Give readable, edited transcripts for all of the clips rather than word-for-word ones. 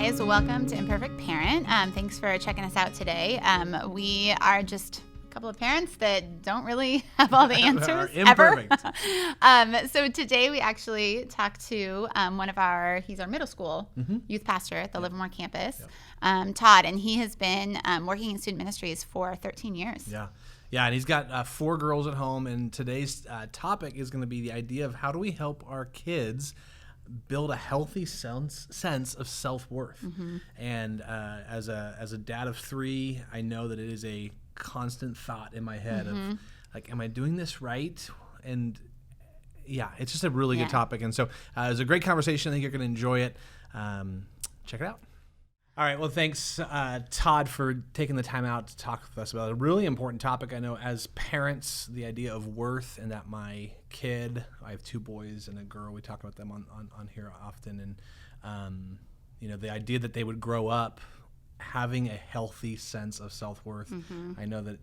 guys. Welcome to Imperfect Parent. Thanks for checking us out today. We are just a couple of parents that don't really have all the answers ever. So today we actually talked to he's our middle school youth pastor at the Livermore campus, Todd, and he has been working in student ministries for 13 years. Yeah, and he's got 4 girls at home, and today's topic is going to be the idea of how do we help our kids build a healthy sense of self-worth. And as a dad of 3, I know that it is a constant thought in my head of like, am I doing this right? And yeah, it's just a really good topic. And so it was a great conversation. I think you're going to enjoy it. Check it out. All right. Well, thanks, Todd, for taking the time out to talk with us about a really important topic. I know as parents, the idea of worth, and that my kid, I have 2 boys and a girl. We talk about them on here often. And, the idea that they would grow up having a healthy sense of self-worth. I know that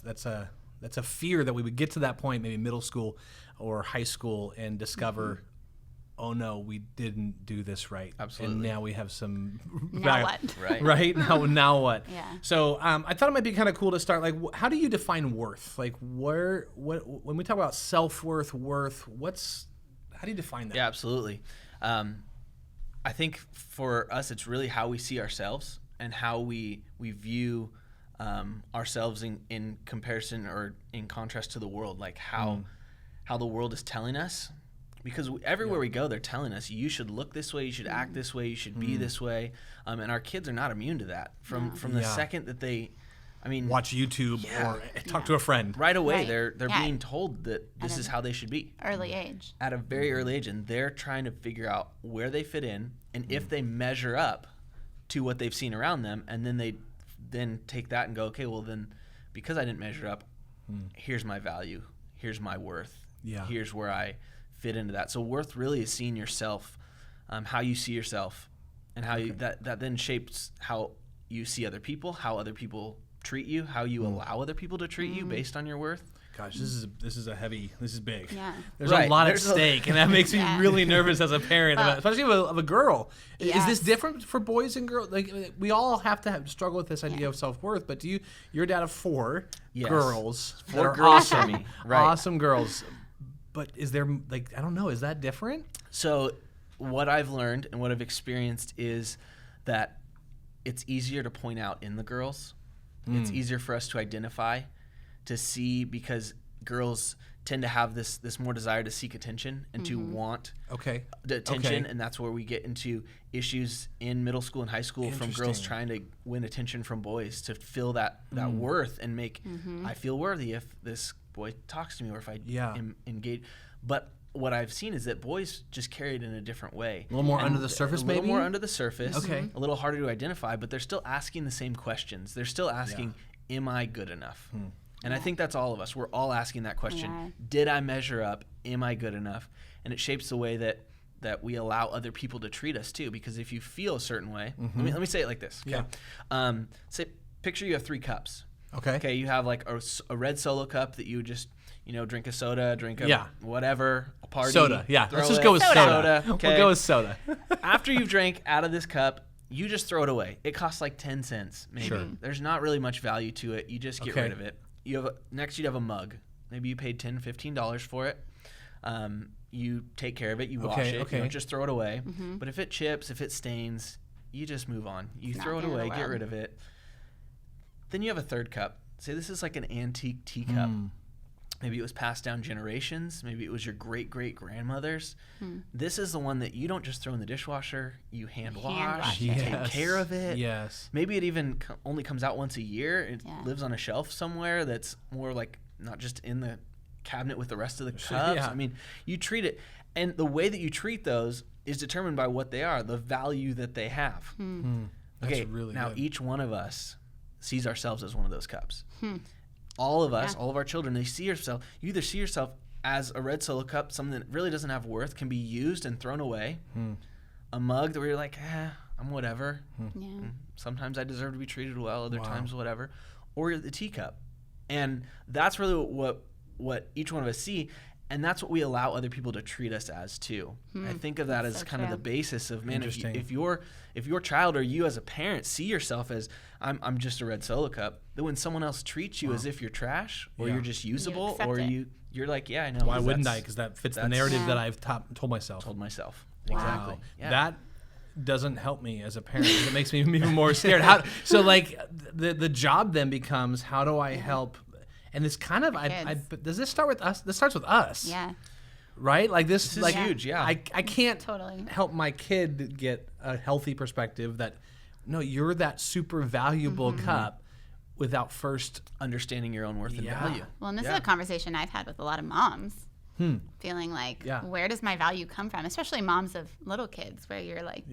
that's a fear that we would get to that point, maybe middle school or high school, and discover, oh no, we didn't do this right. Absolutely. And now we have some... Now what? Right? Now what? Yeah. So I thought it might be kind of cool to start, like, how do you define worth? Like, when we talk about self-worth, worth, how do you define that? Yeah, absolutely. I think for us, it's really how we see ourselves and how we view ourselves in comparison or in contrast to the world, like how the world is telling us. Because everywhere we go, they're telling us, you should look this way, you should act this way, you should be this way. And our kids are not immune to that. From the second that they, watch YouTube or talk to a friend. Right away, they're being told that this is how they should be. Early age. At a very early age. And they're trying to figure out where they fit in and if they measure up to what they've seen around them. And then they take that and go, okay, well then, because I didn't measure up, here's my value. Here's my worth. Here's where I fit into that. So worth really is seeing yourself, how you see yourself, and how you, that then shapes how you see other people, how other people treat you, how you allow other people to treat you based on your worth. Gosh, this is big. Yeah. There's a lot at stake, and that makes me really nervous as a parent, especially of a girl. Yes. Is this different for boys and girls? Like, we all have to struggle with this idea of self-worth, but you're a dad of 4 girls. 4 girls for me. Right. Awesome girls. But is there, I don't know, is that different? So what I've learned and what I've experienced is that it's easier to point out in the girls. It's easier for us to identify, to see, because girls tend to have this more desire to seek attention and to want the attention. And that's where we get into issues in middle school and high school from girls trying to win attention from boys to feel that worth and make, I feel worthy if this boy talks to me or if I am engaged. But what I've seen is that boys just carry it in a different way. A little more under the surface, maybe? A little more under the surface. Okay. A little harder to identify, but they're still asking the same questions. They're still asking, am I good enough? And I think that's all of us. We're all asking that question. Yeah. Did I measure up? Am I good enough? And it shapes the way that we allow other people to treat us too. Because if you feel a certain way, let me say it like this. Okay? Yeah. Picture you have 3 cups. Okay. You have like a red Solo cup that you just, drink a soda, drink a whatever, a party. Soda. Yeah. Let's just go with soda. Okay. We'll go with soda. After you've drank out of this cup, you just throw it away. It costs like 10 cents, maybe. Sure. There's not really much value to it. You just get rid of it. Next you'd have a mug. Maybe you paid $10, $15 for it. You take care of it. You wash it. You don't just throw it away. But if it chips, if it stains, you just move on. You throw it away, get rid of it. Then you have a 3rd cup. Say this is like an antique teacup. Maybe it was passed down generations. Maybe it was your great-great-grandmother's. This is the one that you don't just throw in the dishwasher. You hand wash. Take care of it. Yes. Maybe it even only comes out once a year. It lives on a shelf somewhere that's more like not just in the cabinet with the rest of the cups. You treat it. And the way that you treat those is determined by what they are, the value that they have. Okay, really now good. Each one of us sees ourselves as one of those cups. All of us, all of our children, they see yourself. You either see yourself as a red Solo cup, something that really doesn't have worth, can be used and thrown away. A mug that where you're like, I'm whatever. Sometimes I deserve to be treated well, other times whatever. Or the teacup. And that's really what each one of us see. And that's what we allow other people to treat us as too. I think of that as kind of the basis of, man, if your child or you as a parent see yourself as I'm just a red Solo cup, then when someone else treats you as if you're trash or you're just usable or you're like, yeah, I know. Why wouldn't I? Because that fits the narrative that I've told myself. Wow. Exactly. Yeah. That doesn't help me as a parent. It makes me even more scared. So like the job then becomes, how do I help? And this kind of, does this start with us? This starts with us. Yeah. Right? Like this is huge, yeah. I can't help my kid get a healthy perspective that, no, you're that super valuable cup without first understanding your own worth and value. Well, and this is a conversation I've had with a lot of moms. Feeling like, where does my value come from? Especially moms of little kids, where you're like,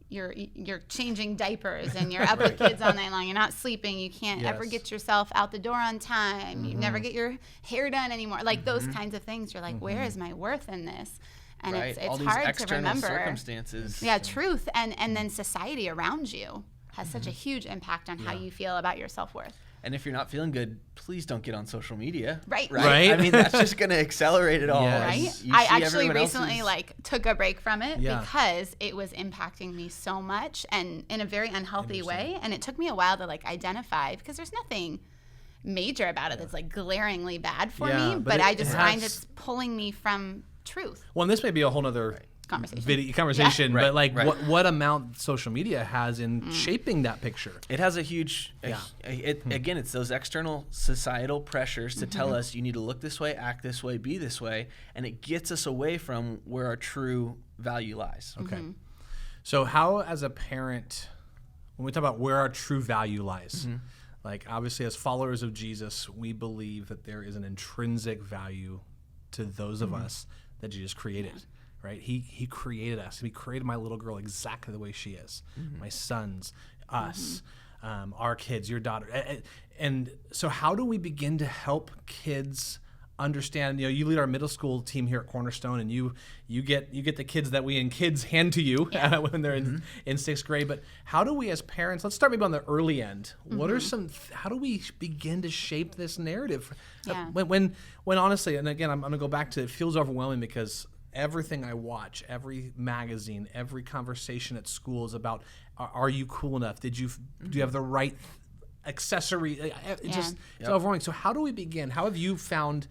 you're changing diapers and you're up with kids all night long. You're not sleeping. You can't ever get yourself out the door on time. You never get your hair done anymore. Like those kinds of things. You're like, where is my worth in this? And it's all these hard external to remember. Circumstances. Yeah, truth. And then society around you has such a huge impact on how you feel about your self-worth. And if you're not feeling good, please don't get on social media. Right. I mean, that's just going to accelerate it all. Right. I actually recently took a break from it because it was impacting me so much and in a very unhealthy way. And it took me a while to identify, because there's nothing major about it that's glaringly bad for me, but I just find it's pulling me from truth. Well, and this may be a whole nother conversation, but what amount social media has in shaping that picture? It has a huge again, it's those external societal pressures to tell us you need to look this way, act this way, be this way, and it gets us away from where our true value lies. Okay. So how, as a parent, when we talk about where our true value lies, like obviously as followers of Jesus, we believe that there is an intrinsic value to those of us that Jesus created. Right? He created us. He created my little girl exactly the way she is. My sons, us, our kids, your daughter. And so how do we begin to help kids understand? You lead our middle school team here at Cornerstone, and you get the kids that we in kids hand to you when they're in sixth grade. But how do we as parents, let's start maybe on the early end. What are how do we begin to shape this narrative? When honestly, and again, I'm going to go back to, it feels overwhelming because everything I watch, every magazine, every conversation at school is about, are you cool enough? Do you have the right accessory? It's overwhelming. So how do we begin? How have you found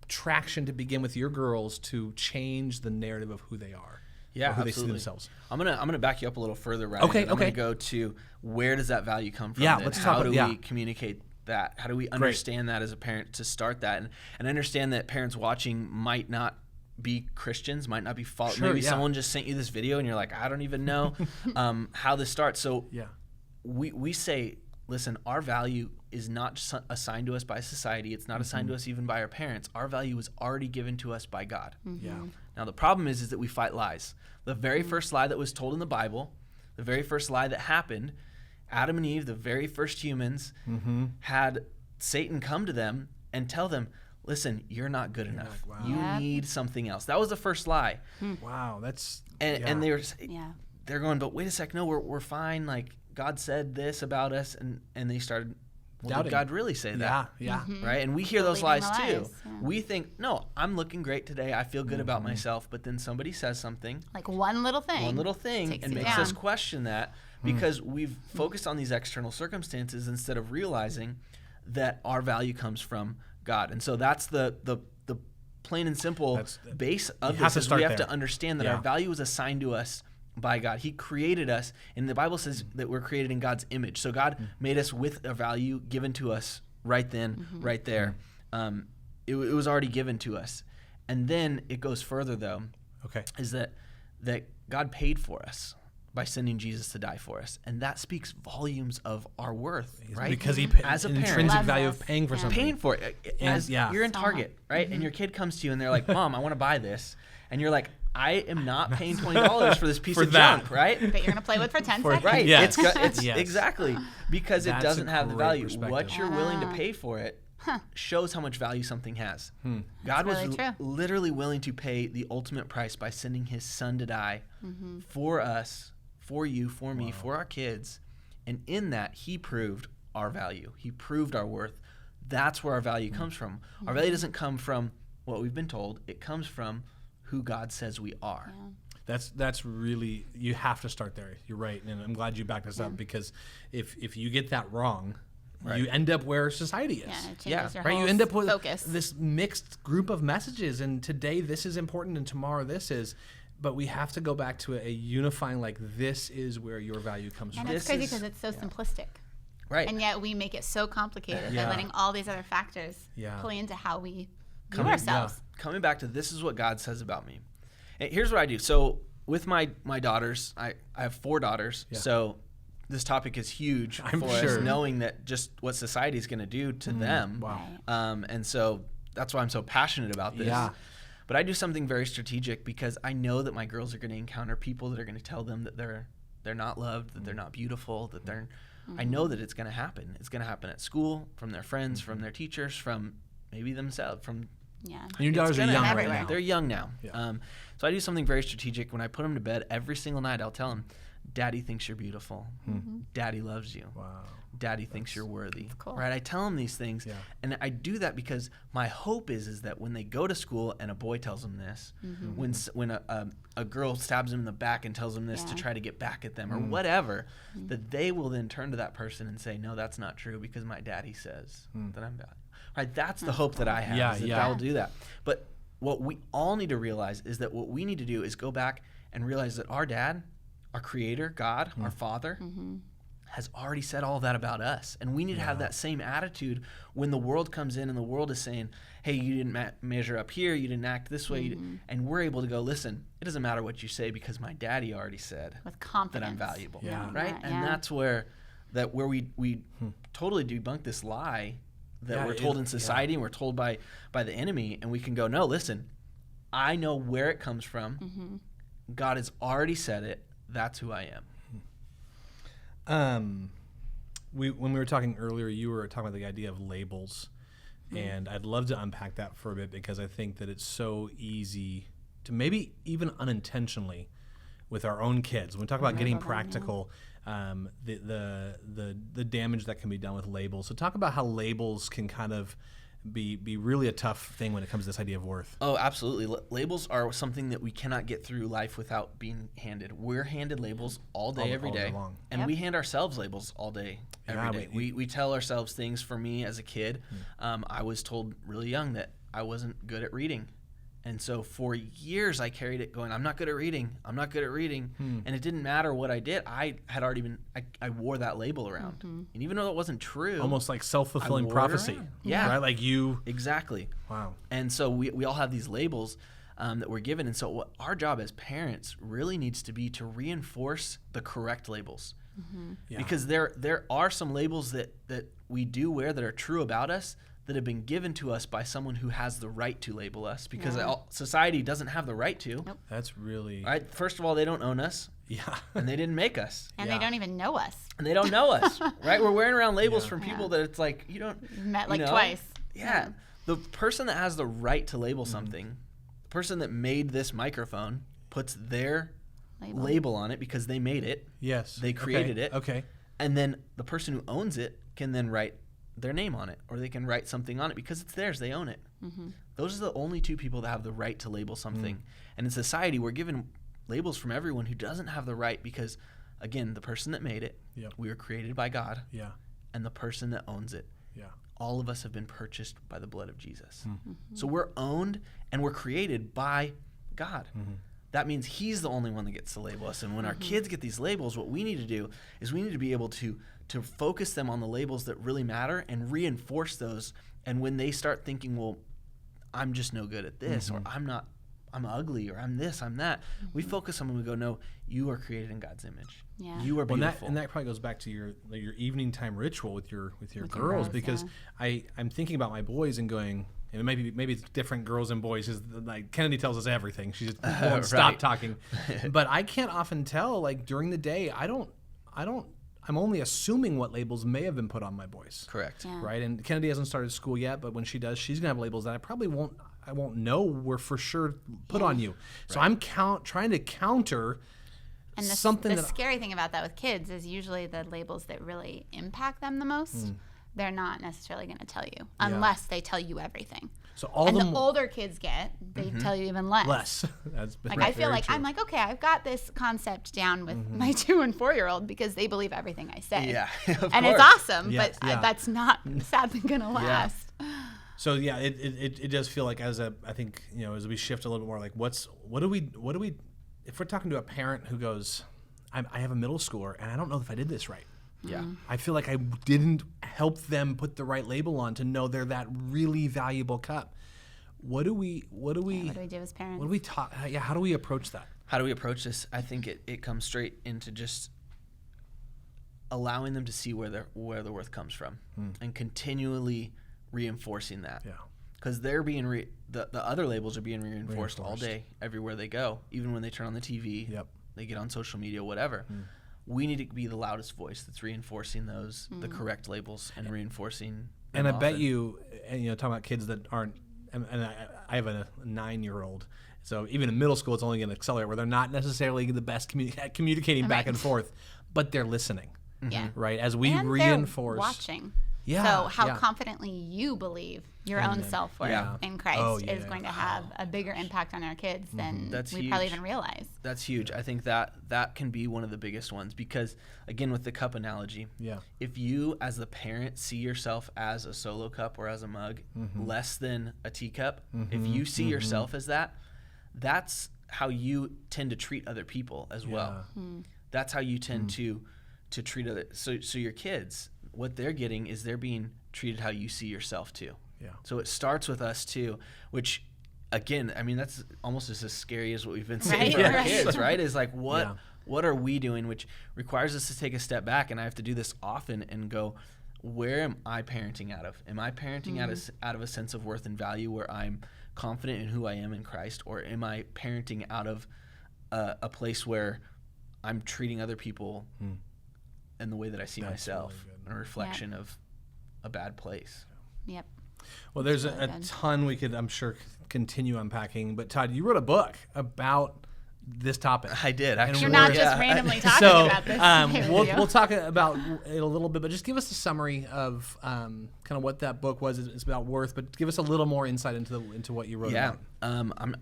traction to begin with your girls to change the narrative of who they are? Yeah, who absolutely. They see themselves. I'm gonna back you up a little further, right? Okay. I'm gonna go to, where does that value come from? Yeah, then? let's How talk do about we communicate that? How do we understand that as a parent to start that? And understand that parents watching might not be Christians, might not be maybe someone just sent you this video and you're like, I don't even know how this starts. So we say, listen, our value is not assigned to us by society. It's not assigned to us even by our parents. Our value is already given to us by God. Now the problem is that we fight lies. The very first lie that was told in the Bible, the very first lie that happened, Adam and Eve, the very first humans, had Satan come to them and tell them, listen, you're not good enough. Wow. You need something else. That was the first lie. Wow, that's and they're going, but wait a sec, no, we're fine. Like, God said this about us, and they started, well, did God really say that? Right? And we hear those lies too. We think, no, I'm looking great today. I feel good about myself. But then somebody says something, like one little thing, and makes us question that, because we've focused on these external circumstances instead of realizing that our value comes from God. And so that's the plain and simple base of this, is we have to understand that our value is assigned to us by God. He created us, and the Bible says that we're created in God's image. So God made us with a value given to us right then, right there. It was already given to us. And then it goes further, though, is that God paid for us by sending Jesus to die for us. And that speaks volumes of our worth, right? Because he as a an parent, intrinsic value of paying for something. Paying for it. You're in Target, right? And your kid comes to you and they're like, Mom, I want to buy this. And you're like, I am not paying $20 for this piece of junk, right? But you're going to play with for 10 seconds. Right. It's exactly. Because it doesn't have the value. What you're willing to pay for it shows how much value something has. God was literally willing to pay the ultimate price by sending his son to die for us, for you, for me, for our kids. And in that, he proved our value. He proved our worth. That's where our value comes from. Our value doesn't come from what we've been told. It comes from who God says we are. Yeah. That's really, you have to start there. You're right, and I'm glad you backed us up, because if you get that wrong, you end up where society is. Yeah, it changes your right. whole You end up with focus. this mixed group of messages, and today this is important, and tomorrow this is. But we have to go back to a unifying, like, this is where your value comes from. And it's crazy because it's so simplistic. Right. And yet we make it so complicated by letting all these other factors play into how we view ourselves. Coming back to this is what God says about me. And here's what I do. So with my daughters, I have 4 daughters. Yeah. So this topic is huge for us, knowing that just what society is going to do to them. Wow. And so that's why I'm so passionate about this. Yeah. But I do something very strategic, because I know that my girls are going to encounter people that are going to tell them that they're not loved, that they're not beautiful, that they're. I know that it's going to happen. It's going to happen at school, from their friends, from their teachers, from maybe themselves, from. Yeah. And your daughters are young right now. They're young now. Yeah. So I do something very strategic. When I put them to bed every single night, I'll tell them, Daddy thinks you're beautiful. Daddy loves you. Wow. Daddy thinks you're worthy. Cool. Right? I tell them these things, and I do that because my hope is that when they go to school and a boy tells them this, when a girl stabs them in the back and tells them this to try to get back at them or whatever, that they will then turn to that person and say, no, that's not true, because my daddy says that I'm bad. Right? That's the hope that I have, that I'll do that. But what we all need to realize is that what we need to do is go back and realize that our dad, our creator, God, our father, has already said all of that about us. And we need to have that same attitude when the world comes in and the world is saying, hey, you didn't measure up here, you didn't act this way. And we're able to go, listen, it doesn't matter what you say, because my daddy already said with confidence that I'm valuable. Yeah. Right? And that's where we totally debunk this lie that we're told in society and we're told by the enemy. And we can go, no, listen, I know where it comes from. God has already said it. That's who I am. When we were talking earlier, you were talking about the idea of labels, and I'd love to unpack that for a bit, because I think that it's so easy to, maybe even unintentionally, with our own kids. When we talk about getting practical, the damage that can be done with labels. So talk about how labels can kind of be really a tough thing when it comes to this idea of worth. Oh, absolutely. Labels are something that we cannot get through life without being handed. We're handed labels all day, every day. And we hand ourselves labels all day, every day. We tell ourselves things. For me as a kid, I was told really young that I wasn't good at reading. And so for years I carried it going, I'm not good at reading. I'm not good at reading. And it didn't matter what I did. I had already been, I wore that label around. And even though it wasn't true. Almost like self-fulfilling prophecy. Yeah. Right? Like you. Exactly. Wow. And so we all have these labels that we're given. And so what our job as parents really needs to be to reinforce the correct labels. Because there are some labels that we do wear that are true about us, that have been given to us by someone who has the right to label us, because society doesn't have the right to. Nope. That's really... Right? First of all, they don't own us. Yeah. And they didn't make us. And they don't even know us. And they don't know us. Right? We're wearing around labels from people that it's like, you don't... You've met like twice. Yeah. The person that has the right to label something, the person that made this microphone, puts their label on it because they made it. Yes. They created it. Okay. And then the person who owns it can then write their name on it, or they can write something on it because it's theirs. They own it. Those are the only two people that have the right to label something. And in society, we're given labels from everyone who doesn't have the right, because, again, the person that made it, we were created by God, and the person that owns it, all of us have been purchased by the blood of Jesus. So we're owned and we're created by God. That means he's the only one that gets to label us. And when our kids get these labels, what we need to do is we need to be able to focus them on the labels that really matter and reinforce those. And when they start thinking, well, I'm just no good at this, or I'm ugly, or I'm this, I'm that, we focus on them and we go, no, you are created in God's image. Yeah. You are beautiful. And that probably goes back to your evening time ritual with your girls, because I'm thinking about my boys and going, and maybe it's different girls and boys, because like Kennedy tells us everything. She just won't stop talking. But I can't often tell, like during the day, I'm only assuming what labels may have been put on my boys. Correct. Yeah. Right? And Kennedy hasn't started school yet, but when she does, she's gonna have labels that I won't know were for sure put on you. So I'm trying to counter. And the scary thing about that with kids is usually the labels that really impact them the most, they're not necessarily going to tell you unless they tell you everything. So all and the older kids get, they tell you even less. That's like I feel like true. I'm like, okay, I've got this concept down with my 2 and 4-year-old because they believe everything I say. Yeah, and it's awesome, yes, but that's not sadly gonna last. So yeah, it does feel like I think as we shift a little bit more, like what do we if we're talking to a parent who goes, I have a middle schooler and I don't know if I did this right. Yeah. I feel like I didn't help them put the right label on to know they're that really valuable cup. What do we do as parents? What do we talk? Yeah, how do we approach that? How do we approach this? I think it comes straight into just allowing them to see where the worth comes from and continually reinforcing that. Yeah. Because they're being the other labels are being reinforced all day, everywhere they go. Even when they turn on the TV, they get on social media, whatever. We need to be the loudest voice that's reinforcing those the correct labels and reinforcing. And I bet you, talking about kids that aren't, and I have a 9-year-old, so even in middle school, it's only going to accelerate where they're not necessarily the best at communicating back and forth, but they're listening. Yeah. Right. As we and reinforce, they're watching. Yeah. So how confidently you believe your own self-worth in Christ is going to have a bigger impact on our kids than we probably even realize. That's huge. I think that can be one of the biggest ones because, again, with the cup analogy, if you as the parent see yourself as a solo cup or as a mug less than a teacup, if you see yourself as that, that's how you tend to treat other people as well. That's how you tend to treat other. So your kids, what they're getting is they're being treated how you see yourself too. Yeah. So it starts with us too, which again, I mean, that's almost just as scary as what we've been saying for our kids, right? Is like what are we doing, which requires us to take a step back, and I have to do this often and go, where am I parenting out of? Am I parenting out of a sense of worth and value where I'm confident in who I am in Christ, or am I parenting out of a place where I'm treating other people in the way that I see myself, really a reflection of a bad place? Yep. Well, there's a ton we could, I'm sure, continue unpacking. But Todd, you wrote a book about this topic. I did, actually. You're not just randomly talking about this. We'll talk about it a little bit, but just give us a summary of kind of what that book was. It's about worth, but give us a little more insight into what you wrote about. I'm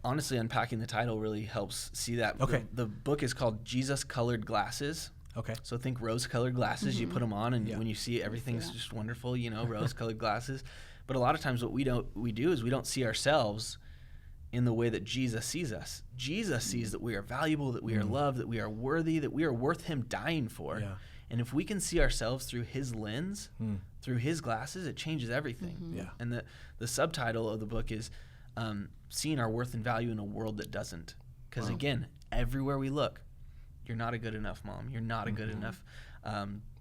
honestly, unpacking the title really helps see that. Okay. The book is called Jesus Colored Glasses. Okay. So think rose-colored glasses. You put them on, and when you see it, everything's just wonderful. Rose-colored glasses. But a lot of times, what we do is we don't see ourselves in the way that Jesus sees us. Jesus sees that we are valuable, that we are loved, that we are worthy, that we are worth Him dying for. Yeah. And if we can see ourselves through His lens, through His glasses, it changes everything. Yeah. And the subtitle of the book is seeing our worth and value in a world that doesn't. Because again, everywhere we look, you're not a good enough mom. You're not a good enough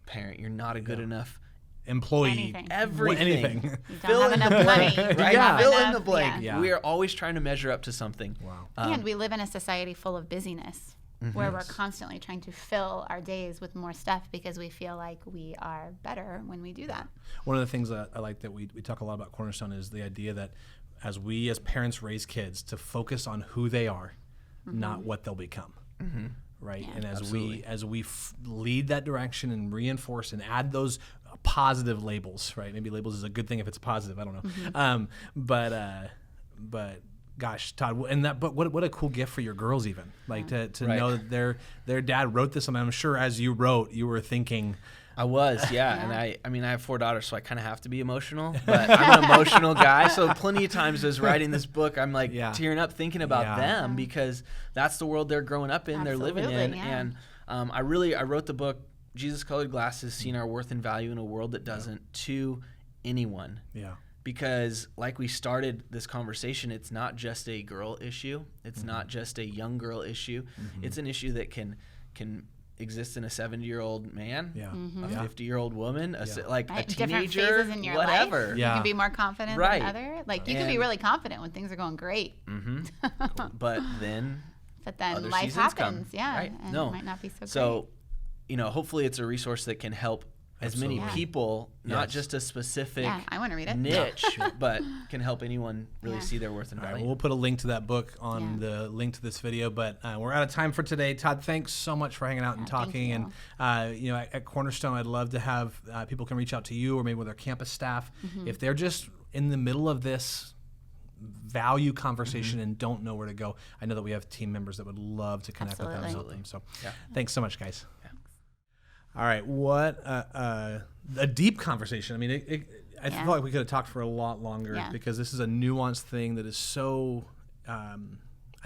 parent. You're not a good enough employee. Anything. Everything. You don't have enough money. Right? Fill in the blank. Yeah. We are always trying to measure up to something. Wow. And we live in a society full of busyness where we're constantly trying to fill our days with more stuff because we feel like we are better when we do that. One of the things that I like that we talk a lot about Cornerstone is the idea that as we as parents raise kids to focus on who they are, not what they'll become. Right. Yeah. And as we lead that direction and reinforce and add those positive labels, right? Maybe labels is a good thing if it's positive. I don't know. But gosh, Todd, and that, but what a cool gift for your girls, even like to know that their dad wrote this. And I'm sure as you wrote, you were thinking. I was, and I mean, I have 4 daughters, so I kind of have to be emotional, but I'm an emotional guy. So plenty of times as writing this book, I'm like tearing up thinking about them because that's the world they're growing up in, they're living in. And I wrote the book, Jesus Colored Glasses, Seeing Our Worth and Value in a World That Doesn't, to anyone. Yeah. Because like we started this conversation, it's not just a girl issue. It's not just a young girl issue. It's an issue that can exist in a 70-year-old man, a 50-year-old woman, like a teenager, in your whatever. Life. You can be more confident than other. Like you can be really confident when things are going great. But then life happens. Right? And it might not be so great. So, hopefully it's a resource that can help as many people, not just a specific I want to read it. niche, but can help anyone really see their worth and value. Right, we'll put a link to that book on the link to this video, but we're out of time for today. Todd, thanks so much for hanging out and talking. And at Cornerstone, I'd love to have people can reach out to you or maybe with our campus staff if they're just in the middle of this value conversation and don't know where to go, I know that we have team members that would love to connect with them and help them. So thanks so much, guys. Yeah. All right. What a deep conversation. I mean, I feel like we could have talked for a lot longer because this is a nuanced thing that is so, I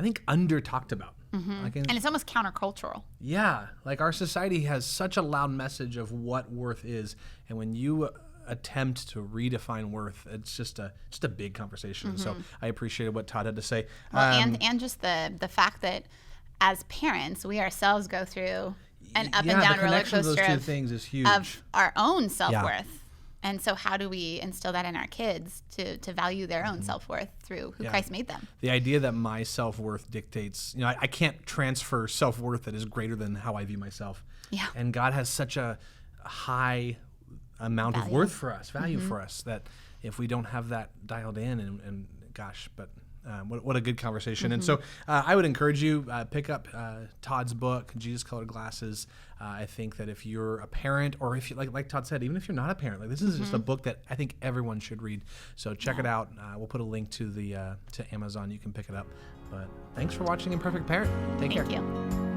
think, under talked about. Like and it's almost countercultural. Yeah. Like our society has such a loud message of what worth is. And when you attempt to redefine worth, it's just a big conversation. So I appreciated what Todd had to say. Well, and just the fact that as parents, we ourselves go through an up and down roller coaster of those two things is huge. Of our own self-worth. And so how do we instill that in our kids to value their own self-worth through who Christ made them? The idea that my self-worth dictates, I can't transfer self-worth that is greater than how I view myself. Yeah. And God has such a high amount of worth for us, value for us, that if we don't have that dialed in, and gosh, but what a good conversation. And so I would encourage you, pick up Todd's book, Jesus Colored Glasses. I think that if you're a parent, or if you like Todd said, even if you're not a parent, like this is just a book that I think everyone should read. So check it out. We'll put a link to the to Amazon. You can pick it up. But thanks for watching Imperfect Parent. Take care. Thank you.